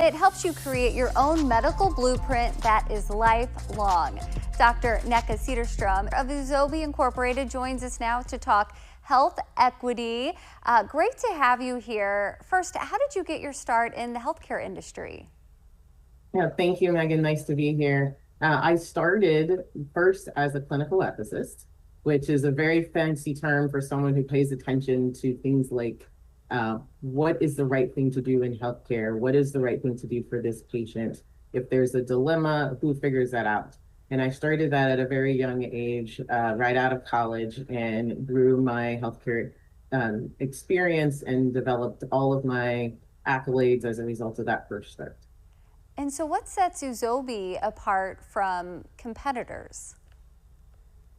It helps you create your own medical blueprint that is lifelong. Dr. Nneka Sederstrom of Uzobi Incorporated joins us now to talk health equity. Great to have you here. First, how did you get your start in the healthcare industry? Yeah, thank you, Megan. Nice to be here. I started first as a clinical ethicist, which is a very fancy term for someone who pays attention to things like what is the right thing to do in healthcare? What is the right thing to do for this patient? If there's a dilemma, who figures that out? And I started that at a very young age, right out of college, and grew my healthcare experience and developed all of my accolades as a result of that first start. And so what sets Uzobi apart from competitors?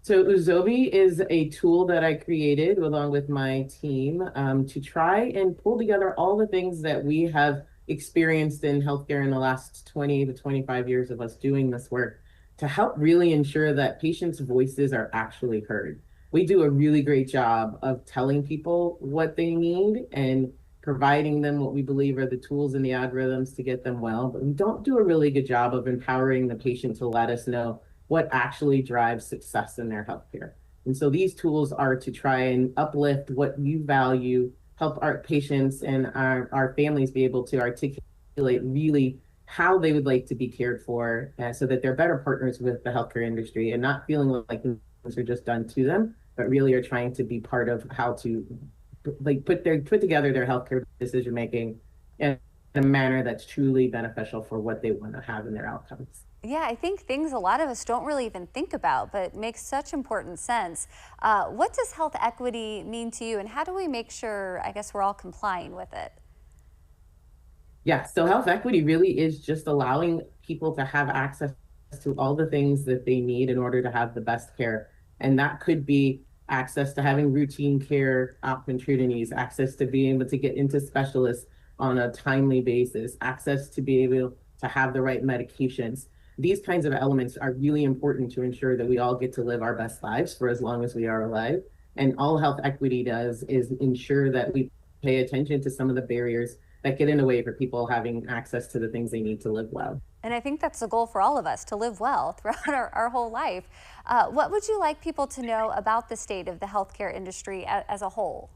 So Uzobi is a tool that I created along with my team to try and pull together all the things that we have experienced in healthcare in the last 20 to 25 years of us doing this work to help really ensure that patients' voices are actually heard. We do a really great job of telling people what they need and providing them what we believe are the tools and the algorithms to get them well, but we don't do a really good job of empowering the patient to let us know what actually drives success in their healthcare. And so these tools are to try and uplift what you value, help our patients and our families be able to articulate really how they would like to be cared for so that they're better partners with the healthcare industry and not feeling like things are just done to them, but really are trying to be part of how to put together their healthcare decision making in a manner that's truly beneficial for what they want to have in their outcomes. Yeah, I think things a lot of us don't really even think about, but makes such important sense. What does health equity mean to you, and how do we make sure, I guess, we're all complying with it? Yeah, so health equity really is just allowing people to have access to all the things that they need in order to have the best care. And that could be access to having routine care opportunities, access to being able to get into specialists on a timely basis, access to be able to have the right medications. These kinds of elements are really important to ensure that we all get to live our best lives for as long as we are alive. And all health equity does is ensure that we pay attention to some of the barriers that get in the way for people having access to the things they need to live well. And I think that's the goal for all of us, to live well throughout our whole life. What would you like people to know about the state of the healthcare industry as a whole?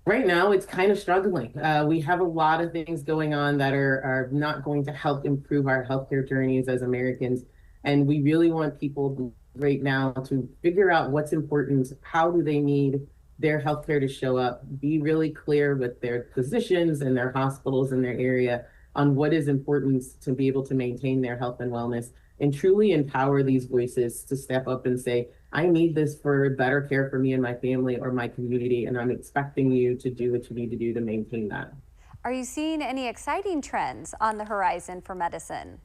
Right now, it's kind of struggling. We have a lot of things going on that are not going to help improve our healthcare journeys as Americans. And we really want people right now to figure out what's important, how do they need their healthcare to show up, be really clear with their physicians and their hospitals in their area on what is important to be able to maintain their health and wellness, and truly empower these voices to step up and say, I need this for better care for me and my family or my community, and I'm expecting you to do what you need to do to maintain that. Are you seeing any exciting trends on the horizon for medicine?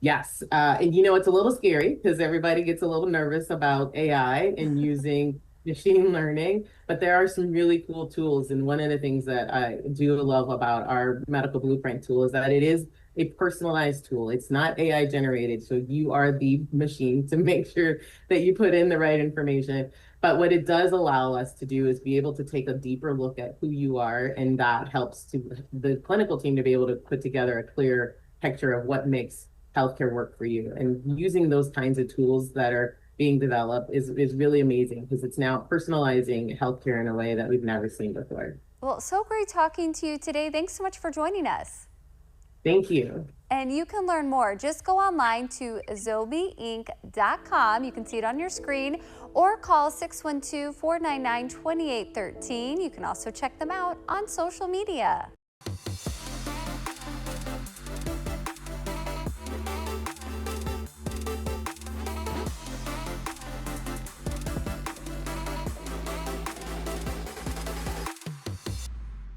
Yes, and it's a little scary because everybody gets a little nervous about AI and using machine learning, but there are some really cool tools. And one of the things that I do love about our medical blueprint tool is that it is a personalized tool. It's not AI generated. So you are the machine to make sure that you put in the right information. But what it does allow us to do is be able to take a deeper look at who you are. And that helps to the clinical team to be able to put together a clear picture of what makes healthcare work for you. And using those kinds of tools that are being developed is really amazing because it's now personalizing healthcare in a way that we've never seen before. Well, so great talking to you today. Thanks so much for joining us. Thank you. And you can learn more. Just go online to uzobiinc.com. You can see it on your screen, or call 612-499-2813. You can also check them out on social media.